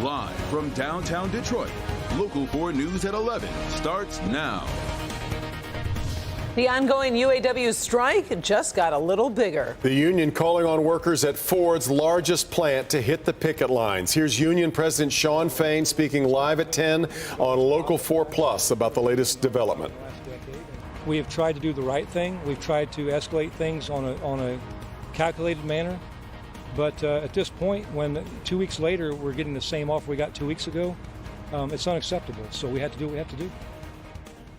Live from downtown Detroit, Local 4 News at 11 starts now. The ongoing UAW strike just got a little bigger. The union calling on workers at Ford's largest plant to hit the picket lines. Here's Union President Shawn Fain speaking live at 10 on Local 4 Plus about the latest development. We have tried to do the right thing. We've tried to escalate things on a calculated manner. But at this point, when 2 weeks later we're getting the same offer we got 2 weeks ago, it's unacceptable. So we have to do what we have to do.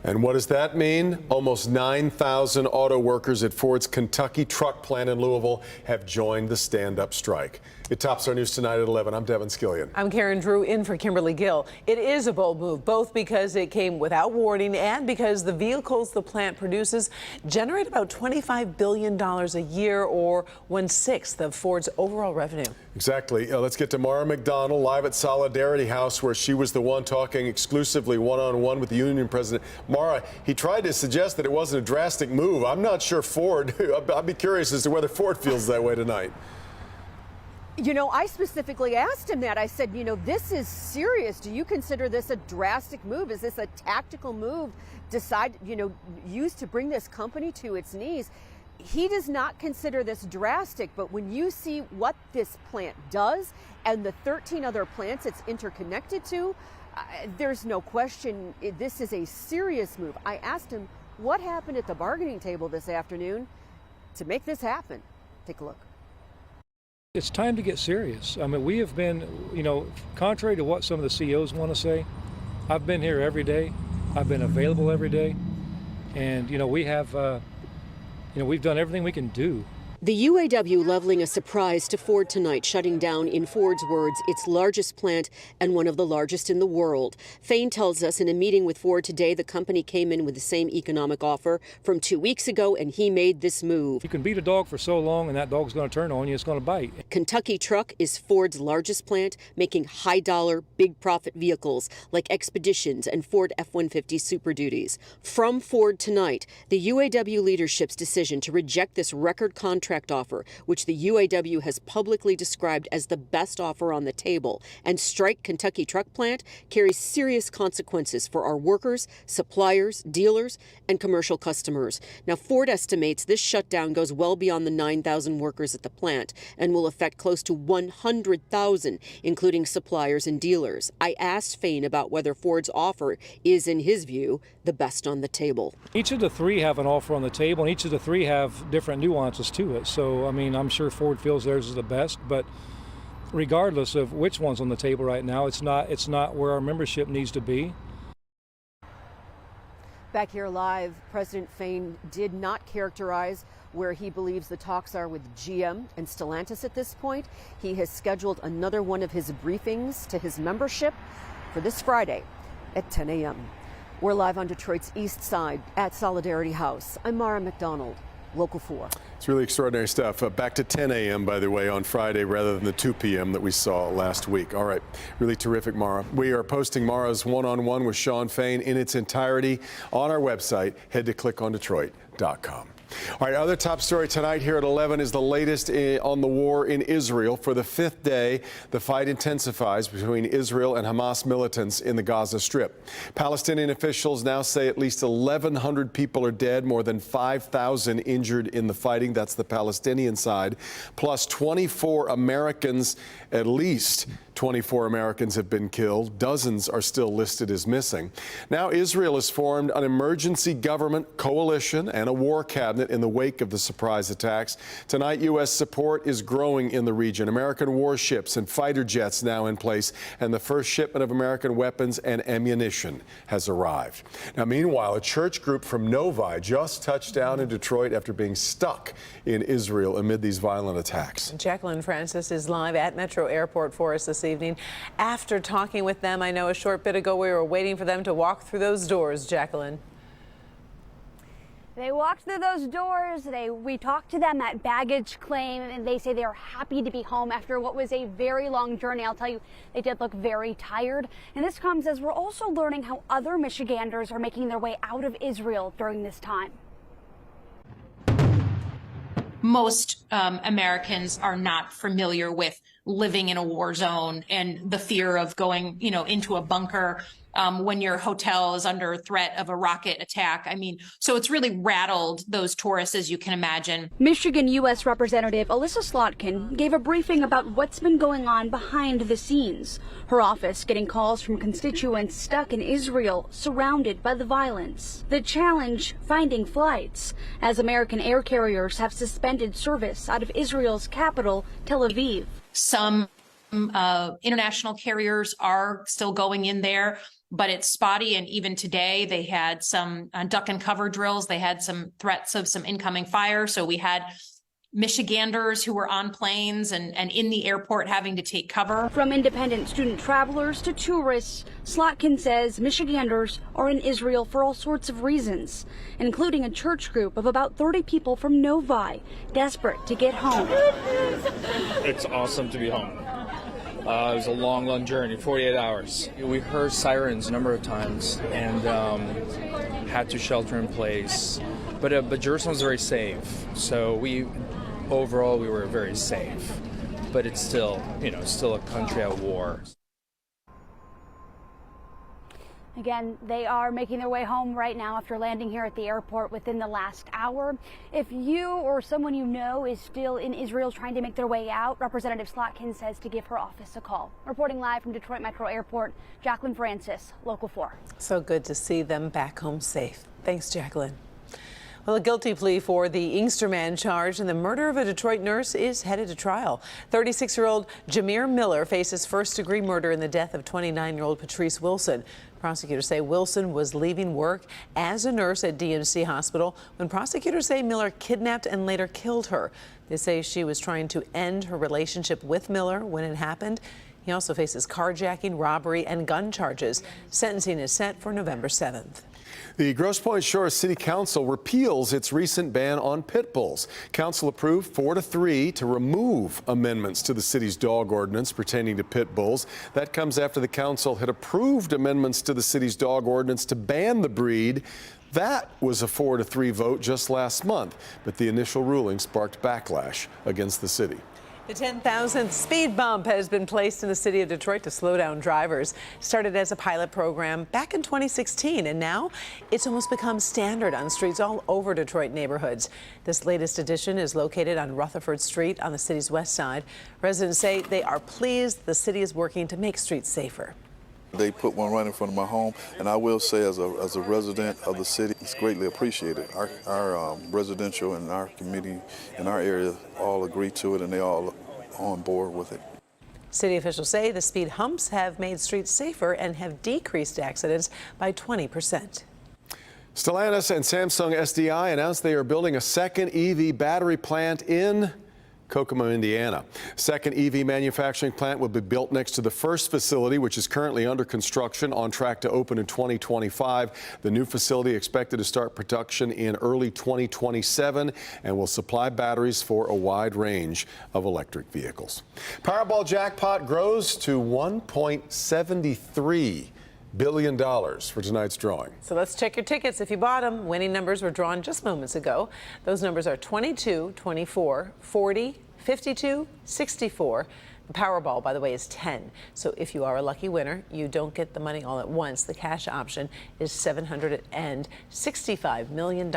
And what does that mean? Almost 9,000 auto workers at Ford's Kentucky truck plant in Louisville have joined the stand-up strike. It tops our news tonight at 11. I'm Devin Skillian. I'm Karen Drew in for Kimberly Gill. It is a bold move, both because it came without warning and because the vehicles the plant produces generate about $25 billion a year, or 1/6 of Ford's overall revenue. Exactly. Let's get to Mara McDonald live at Solidarity House, where she was the one talking exclusively one-on-one with the union president. Mara, he tried to suggest that it wasn't a drastic move. I'm not sure Ford, I'd be curious as to whether Ford feels that way tonight. You know, I specifically asked him that. I said, you know, this is serious. Do you consider this a drastic move? Is this a tactical move used to bring this company to its knees? He does not consider this drastic, but when you see what this plant does and the 13 other plants it's interconnected to, there's no question this is a serious move. I asked him what happened at the bargaining table this afternoon to make this happen. Take a look. It's time to get serious. I mean, we have been, contrary to what some of the CEOs want to say, I've been here every day. I've been available every day. And, we've done everything we can do. The UAW leveling a surprise to Ford tonight, shutting down, in Ford's words, its largest plant and one of the largest in the world. Fain tells us in a meeting with Ford today, the company came in with the same economic offer from 2 weeks ago, and he made this move. You can beat a dog for so long, and that dog's going to turn on you. It's going to bite. Kentucky Truck is Ford's largest plant, making high-dollar, big-profit vehicles like Expeditions and Ford F-150 Super Duties. From Ford tonight, the UAW leadership's decision to reject this record contract offer, which the UAW has publicly described as the best offer on the table, and strike Kentucky Truck Plant carries serious consequences for our workers, suppliers, dealers, and commercial customers. Now, Ford estimates this shutdown goes well beyond the 9,000 workers at the plant and will affect close to 100,000, including suppliers and dealers. I asked Fain about whether Ford's offer is, in his view, the best on the table. Each of the three have an offer on the table, and each of the three have different nuances to it. So, I mean, I'm sure Ford feels theirs is the best, but regardless of which one's on the table right now, it's not where our membership needs to be. Back here live, President Fain did not characterize where he believes the talks are with GM and Stellantis at this point. He has scheduled another one of his briefings to his membership for this Friday at 10 a.m. We're live on Detroit's east side at Solidarity House. I'm Mara McDonald, Local 4. It's really extraordinary stuff. Back to 10 a.m., by the way, on Friday rather than the 2 p.m. that we saw last week. All right. Really terrific, Mara. We are posting Mara's one-on-one with Shawn Fain in its entirety on our website. Head to clickondetroit.com. All right, other top story tonight here at 11 is the latest on the war in Israel. For the 5th day, the fight intensifies between Israel and Hamas militants in the Gaza Strip. Palestinian officials now say at least 1,100 people are dead, more than 5,000 injured in the fighting. That's the Palestinian side. Plus 24 Americans, at least 24 Americans have been killed. Dozens are still listed as missing. Now Israel has formed an emergency government coalition and a war cabinet in the wake of the surprise attacks. Tonight, U.S. support is growing in the region. American warships and fighter jets now in place, and the first shipment of American weapons and ammunition has arrived. Now, meanwhile, a church group from Novi just touched down in Detroit after being stuck in Israel amid these violent attacks. Jacqueline Francis is live at Metro Airport for us this evening. After talking with them, I know a short bit ago we were waiting for them to walk through those doors. Jacqueline. They walked through those doors. We talked to them at baggage claim, and they say they are happy to be home after what was a very long journey. I'll tell you, they did look very tired. And this comes as we're also learning how other Michiganders are making their way out of Israel during this time. Most Americans are not familiar with living in a war zone and the fear of going, into a bunker when your hotel is under threat of a rocket attack. I mean, so it's really rattled those tourists, as you can imagine. Michigan U.S. Representative Alyssa Slotkin gave a briefing about what's been going on behind the scenes. Her office getting calls from constituents stuck in Israel, surrounded by the violence. The challenge, finding flights, as American air carriers have suspended service out of Israel's capital, Tel Aviv. Some international carriers are still going in there, but it's spotty. And even today, they had some duck and cover drills. They had some threats of some incoming fire. So we had Michiganders who were on planes and in the airport having to take cover. From independent student travelers to tourists, Slotkin says Michiganders are in Israel for all sorts of reasons, including a church group of about 30 people from Novi, desperate to get home. It's awesome to be home. It was a long journey, 48 hours. We heard sirens a number of times and had to shelter in place. But Jerusalem's very safe, so overall we were very safe. But it's still, still a country at war. Again, they are making their way home right now after landing here at the airport within the last hour. If you or someone you know is still in Israel trying to make their way out, Representative Slotkin says to give her office a call. Reporting live from Detroit Metro Airport, Jacqueline Francis, Local 4. So good to see them back home safe. Thanks, Jacqueline. Well, a guilty plea for the Inkster man charged in the murder of a Detroit nurse is headed to trial. 36-year-old Jameer Miller faces first-degree murder in the death of 29-year-old Patrice Wilson. Prosecutors say Wilson was leaving work as a nurse at DMC Hospital when prosecutors say Miller kidnapped and later killed her. They say she was trying to end her relationship with Miller when it happened. He also faces carjacking, robbery, and gun charges. Sentencing is set for November 7th. The Grosse Pointe Shores City Council repeals its recent ban on pit bulls. Council approved 4-3 to remove amendments to the city's dog ordinance pertaining to pit bulls. That comes after the council had approved amendments to the city's dog ordinance to ban the breed. That was a 4-3 vote just last month, but the initial ruling sparked backlash against the city. The 10,000th speed bump has been placed in the city of Detroit to slow down drivers. Started as a pilot program back in 2016, and now it's almost become standard on streets all over Detroit neighborhoods. This latest edition is located on Rutherford Street on the city's west side. Residents say they are pleased the city is working to make streets safer. They put one right in front of my home, and I will say as a resident of the city, it's greatly appreciated. Our residential and our community in our area all agree to it, and they all on board with it. City officials say the speed humps have made streets safer and have decreased accidents by 20%. Stellantis and Samsung SDI announced they are building a second EV battery plant in Kokomo, Indiana. Second EV manufacturing plant will be built next to the first facility, which is currently under construction, on track to open in 2025. The new facility expected to start production in early 2027 and will supply batteries for a wide range of electric vehicles. Powerball jackpot grows to $1.73 billion for tonight's drawing. So let's check your tickets if you bought them. Winning numbers were drawn just moments ago. Those numbers are 22, 24, 40, 52, 64. The Powerball, by the way, is 10. So if you are a lucky winner, you don't get the money all at once. The cash option is $765 million.